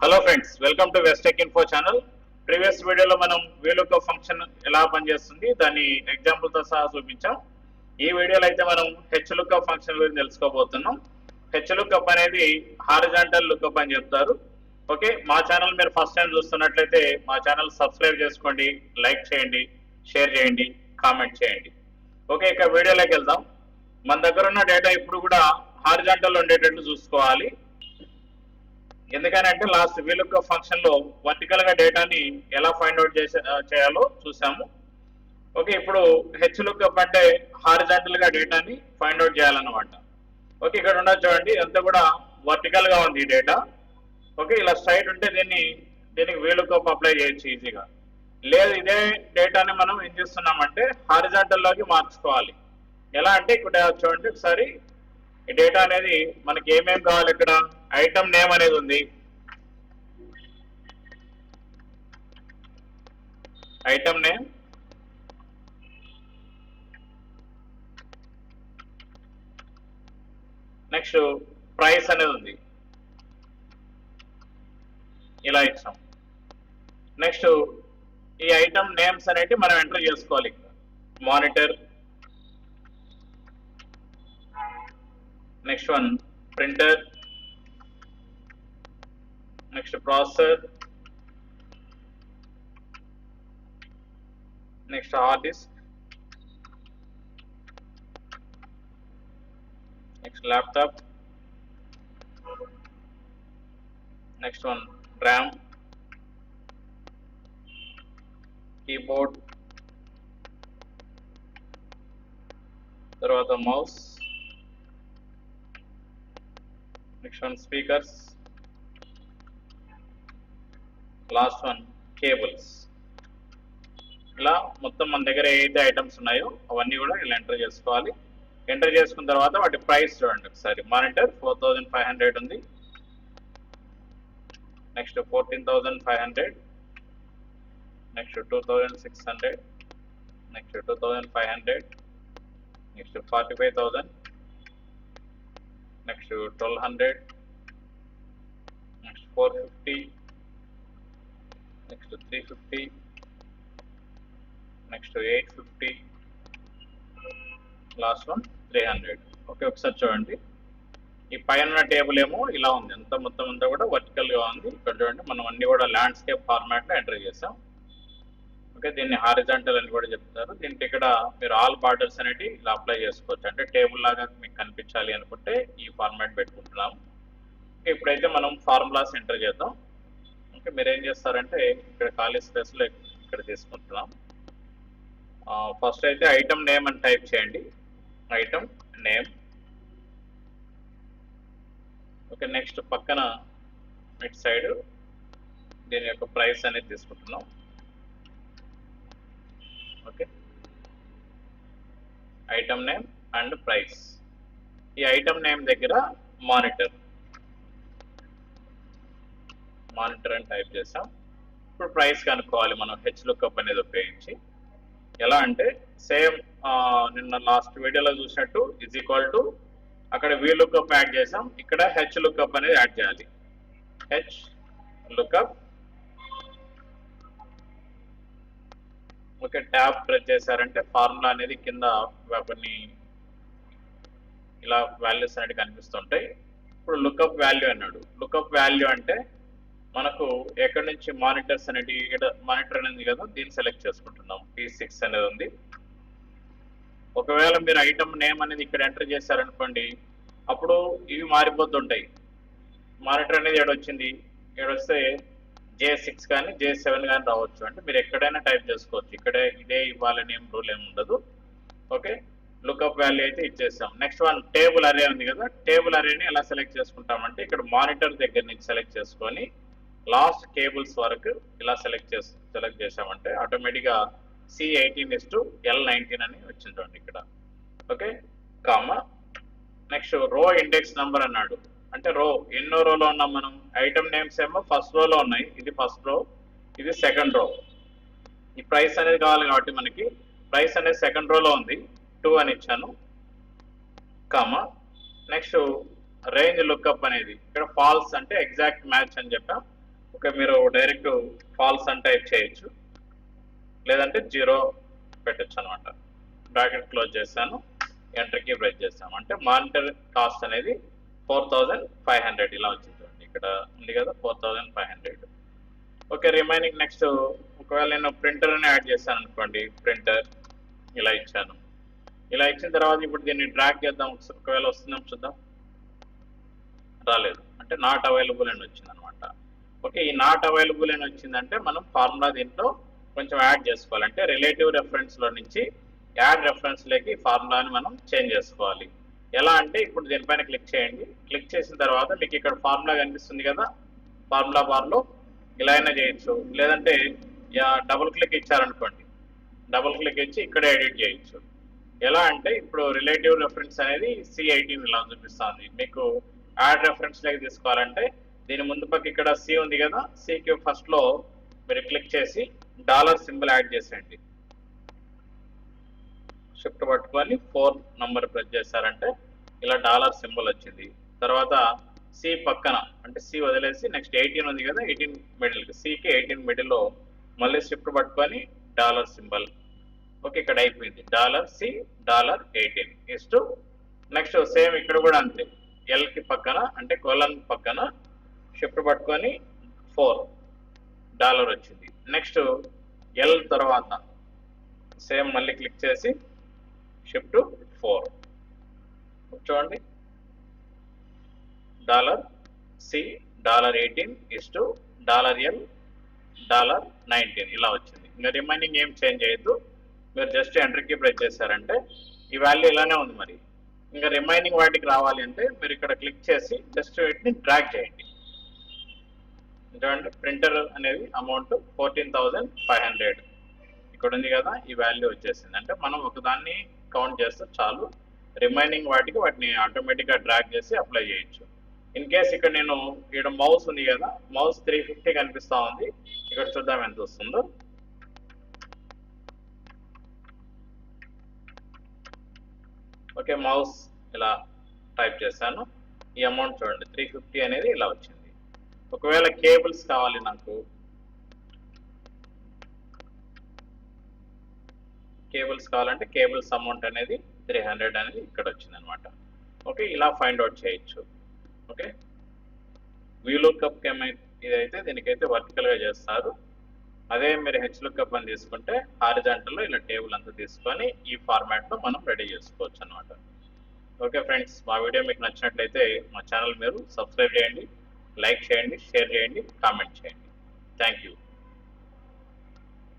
Hello friends, welcome to Westech info channel. Previous వీడియోలో మనం VLOOKUP function ఎలా పనిచేస్తుంది దాన్ని ఎగ్జాంపుల్తో సహా చూపించాం. ఈ వీడియోలో అయితే మనం HLOOKUP ఫంక్షన్ గురించి తెలుసుకోబోతున్నాం. HLOOKUP అనేది హారిజాంటల్ లుకప్ అని చెప్తారు. ఓకే, మా ఛానల్ మీరు ఫస్ట్ టైం చూస్తున్నట్లయితే మా ఛానల్ సబ్స్క్రైబ్ చేసుకోండి, లైక్ చేయండి, షేర్ చేయండి, కామెంట్ చేయండి. ఓకే, ఇక వీడియోలోకి వెళ్దాం. మన దగ్గర ఉన్న డేటా ఇప్పుడు కూడా హారిజాంటల్ ఉండేటట్లు చూసుకోవాలి. ఎందుకనంటే లాస్ట్ VLOOKUP ఫంక్షన్ లో వర్టికల్ గా డేటాని ఎలా ఫైండ్ అవుట్ చేయాలో చూసాము. ఓకే, ఇప్పుడు HLOOKUP అంటే హారిజాంటల్ గా డేటాని ఫైండ్ అవుట్ చేయాలన్నమాట. ఓకే, ఇక్కడ ఉండదు చూడండి, అంతా కూడా వర్టికల్ గా ఉంది ఈ డేటా. ఓకే, ఇలా స్ట్రైట్ ఉంటే దీనికి VLOOKUP అప్లై చేయొచ్చు ఈజీగా. లేదు, ఇదే డేటాని మనం ఏం చేస్తున్నామంటే హారిజాంటల్ లోకి మార్చుకోవాలి. ఎలా అంటే ఇక్కడ చూడండి ఒకసారి, ఈ డేటా అనేది మనకి ఏమేమి కావాలి. ఇక్కడ ఐటమ్ నేమ్ అనేది ఉంది, ఐటమ్ నేమ్, నెక్స్ట్ ప్రైస్ అనేది ఉంది, ఇలా ఇచ్చాం. నెక్స్ట్ ఈ ఐటమ్ నేమ్స్ అనేవి మనం ఎంటర్ చేసుకోవాలి. Monitor, next one printer, next processor, next hard disk, next laptop, next one RAM, keyboard, తర్వాత mouse, next one speakers, last one cables. ఇలా మొత్తం మన దగ్గర ఏదైతే ఐటమ్స్ ఉన్నాయో అవన్నీ కూడా ఇలా ఎంటర్ చేసుకోవాలి. ఎంటర్ చేసుకున్న తర్వాత వాటి ప్రైస్ చూడండి ఒకసారి. మానిటర్ 4500 ఉంది, next 14500, next 2600, next 2500, next 45000, next 1200, next 450, next 350, next 850, last one 300. Okay, ఒకసారి చూడండి, ఈ పైన టేబుల్ ఏమో ఇలా ఉంది, అంతా మొత్తం అంతా కూడా వర్టికల్ గా ఉంది. ఇక్కడ చూడండి, మనం అన్ని కూడా ల్యాండ్స్కేప్ ఫార్మాట్ లో ఎంటర్ చేసాం. ఓకే, దీన్ని హారిజాంటల్ అని కూడా చెప్తారు. దీనికి ఇక్కడ మీరు ఆల్ బార్డర్స్ అనేవి ఇలా అప్లై చేసుకోవచ్చు. అంటే టేబుల్ లాగా మీకు కనిపించాలి అనుకుంటే ఈ ఫార్మాట్ పెట్టుకుంటున్నాం. ఇప్పుడైతే మనం ఫార్ములాస్ ఎంటర్ చేద్దాం. ఓకే, మీరు ఏం చేస్తారంటే ఇక్కడ ఖాళీ స్పేస్ లో ఇక్కడ తీసుకుంటున్నాం. ఫస్ట్ అయితే ఐటమ్ నేమ్ అని టైప్ చేయండి, ఐటమ్ నేమ్. ఓకే, నెక్స్ట్ పక్కన ఇటు సైడ్ దీని యొక్క ప్రైస్ అనేది తీసుకుంటున్నాం. Okay, item name and price. ఈ ఐటమ్ నేమ్ దగ్గర మానిటర్ అని టైప్ చేసాం. ఇప్పుడు ప్రైస్ కనుక్కోవాలి మనం HLOOKUP అనేది ఉపయోగించి. ఎలా అంటే సేమ్ నిన్న లాస్ట్ వీడియోలో చూసినట్టు ఈజ్ ఈక్వల్ టు అక్కడ VLOOKUP యాడ్ చేసాం, ఇక్కడ HLOOKUP అనేది యాడ్ చేయాలి. HLOOKUP. ఓకే, ట్యాబ్ ప్రెస్ చేశారంటే ఫార్ములా అనేది కింద కొన్ని ఇలా వాల్యూస్ అనేవి కనిపిస్తుంటాయి. ఇప్పుడు లుకప్ వాల్యూ అన్నాడు. లుకప్ వాల్యూ అంటే మనకు ఎక్కడి నుంచి మానిటర్స్ అనేది, మానిటర్ అనేది కదా, దీన్ని సెలెక్ట్ చేసుకుంటున్నాం. P6 అనేది ఉంది. ఒకవేళ మీరు ఐటమ్ నేమ్ అనేది ఇక్కడ ఎంటర్ చేశారనుకోండి, అప్పుడు ఇవి మారిపోతుంటాయి. మానిటర్ అనేది ఏడొచ్చింది, ఏడొస్తే J6 కానీ J7 కానీ రావచ్చు. అంటే మీరు ఎక్కడైనా టైప్ చేసుకోవచ్చు, ఇక్కడే ఇదే ఇవ్వాలని ఏం రూల్ ఏమి ఉండదు. ఓకే, లుకప్ వాల్యూ అయితే ఇచ్చేసాం. నెక్స్ట్ వన్ టేబుల్ అరే ఉంది కదా, టేబుల్ అరేని ఎలా సెలెక్ట్ చేసుకుంటామంటే ఇక్కడ మానిటర్ దగ్గర నుంచి సెలెక్ట్ చేసుకొని లాస్ట్ కేబుల్స్ వరకు ఇలా సెలెక్ట్ చేసామంటే ఆటోమేటిక్గా C18:L19 అని వచ్చిందండి ఇక్కడ. ఓకే, కామా, నెక్స్ట్ రో ఇండెక్స్ నెంబర్ అన్నాడు. అంటే రో ఎన్నో రోలో ఉన్నాం మనం. ఐటమ్ నేమ్స్ ఏమో ఫస్ట్ రోలో ఉన్నాయి, ఇది ఫస్ట్ రో, ఇది సెకండ్ రో. ఈ ప్రైస్ అనేది కావాలి కాబట్టి మనకి ప్రైస్ అనేది సెకండ్ రోలో ఉంది, 2 అని ఇచ్చాను, కామా. నెక్స్ట్ రేంజ్ లుక్అప్ అనేది ఇక్కడ ఫాల్స్ అంటే ఎగ్జాక్ట్ మ్యాచ్ అని చెప్పాం. ఓకే, మీరు డైరెక్ట్ ఫాల్స్ అని టైప్ చేయొచ్చు, లేదంటే 0 పెట్టచ్చు అనమాట. బ్రాకెట్ క్లోజ్ చేశాను, ఎంటర్కి ప్రెస్ చేస్తాము. అంటే మానిటర్ కాస్ట్ అనేది 4500 ఇలా వచ్చింది. ఇక్కడ ఉంది కదా 4500. ఓకే, రిమైనింగ్ నెక్స్ట్ ఒకవేళ నేను ప్రింటర్ అని యాడ్ చేశాను అనుకోండి, ప్రింటర్ ఇలా ఇచ్చాను. ఇలా ఇచ్చిన తర్వాత ఇప్పుడు దీన్ని డ్రాగ్ చేద్దాం, ఒకవేళ వస్తుందేమో చూద్దాం. రాలేదు, అంటే నాట్ అవైలబుల్ అని వచ్చింది అనమాట. ఓకే, ఈ నాట్ అవైలబుల్ అని వచ్చిందంటే మనం ఫార్ములా దీంట్లో కొంచెం యాడ్ చేసుకోవాలి. అంటే రిలేటివ్ రెఫరెన్స్లో నుంచి యాడ్ రెఫరెన్స్లోకి ఫార్ములాని మనం చేంజ్ చేసుకోవాలి. ఎలా అంటే ఇప్పుడు దీనిపైన క్లిక్ చేయండి. క్లిక్ చేసిన తర్వాత మీకు ఇక్కడ ఫార్ములా కనిపిస్తుంది కదా, ఫార్ములా బార్లో ఇలా అయినా చేయొచ్చు, లేదంటే డబుల్ క్లిక్ ఇచ్చారనుకోండి, డబుల్ క్లిక్ ఇచ్చి ఇక్కడే ఎడిట్ చేయొచ్చు. ఎలా అంటే ఇప్పుడు రిలేటివ్ రెఫరెన్స్ అనేది C18 ఇలా చూపిస్తుంది. మీకు యాడ్ రెఫరెన్స్ లోకి తీసుకోవాలంటే దీని ముందు పక్క ఇక్కడ C ఉంది కదా, Cకి ఫస్ట్ లో మీరు క్లిక్ చేసి డాలర్ సింబల్ యాడ్ చేసేయండి. షిఫ్ట్ పట్టుకొని 4 నంబర్ ప్రెస్ చేశారంటే ఇలా డాలర్ సింబల్ వచ్చింది. తర్వాత C పక్కన అంటే C వదిలేసి నెక్స్ట్ 18 ఉంది కదా, 18 మిడిల్, Cకి 18 మిడిల్లో మళ్ళీ షిఫ్ట్ పట్టుకొని డాలర్ సింబల్. ఓకే, ఇక్కడ అయిపోయింది. $C $18 ఇస్తూ నెక్స్ట్ సేమ్ ఇక్కడ కూడా అంతే, ఎల్కి పక్కన అంటే కొలన్ పక్కన షిఫ్ట్ పట్టుకొని $4 వచ్చింది. నెక్స్ట్ ఎల్ తర్వాత సేమ్ మళ్ళీ క్లిక్ చేసి షిఫ్ట్ 4 చూడండి, $C $18 ఇస్తూ $L $19 ఇలా వచ్చింది. ఇంకా రిమైనింగ్ ఏం చేంజ్ చేయొద్దు, మీరు జస్ట్ ఎంటర్కి ప్రెస్ చేశారంటే ఈ వాల్యూ ఇలానే ఉంది. మరి ఇంకా రిమైనింగ్ వాటికి రావాలి అంటే మీరు ఇక్కడ క్లిక్ చేసి జస్ట్ వీటిని డ్రాగ్ చేయండి. చూడండి, ప్రింటర్ అనేది అమౌంట్ 14500 ఇక్కడ ఉంది కదా, ఈ వాల్యూ వచ్చేసింది. అంటే మనం ఒకదాన్ని కౌంట్ చేస్తే చాలు, రిమైనింగ్ వాటిని ఆటోమేటిక్గా డ్రాగ్ చేసి అప్లై చేయొచ్చు. ఇన్ కేస్ ఇక్కడ నేను ఇక్కడ మౌస్ ఉంది కదా, మౌస్ 350 కనిపిస్తూ ఉంది, ఇక్కడ చూద్దాం ఎంత వస్తుందో. ఓకే, మౌస్ ఇలా టైప్ చేశాను, ఈ అమౌంట్ చూడండి 350 అనేది ఇలా వచ్చింది. ఒకవేళ కేబుల్స్ కావాలి నాకు, కేబుల్స్ కావాలంటే కేబుల్స్ అమౌంట్ అనేది 300 అనేది ఇక్కడ వచ్చింది అనమాట. ఓకే, ఇలా ఫైండ్ అవుట్ చేయొచ్చు. ఓకే, VLOOKUP ఇదైతే దీనికైతే వర్టికల్గా చేస్తారు. అదే మీరు HLOOKUP అని తీసుకుంటే హారిజాంటల్లో ఇలా టేబుల్ అంతా తీసుకొని ఈ ఫార్మాట్లో మనం రెడీ చేసుకోవచ్చు అనమాట. ఓకే ఫ్రెండ్స్, మా వీడియో మీకు నచ్చినట్లయితే మా ఛానల్ మీరు సబ్స్క్రైబ్ చేయండి, లైక్ చేయండి, షేర్ చేయండి, కామెంట్ చేయండి. Thank you.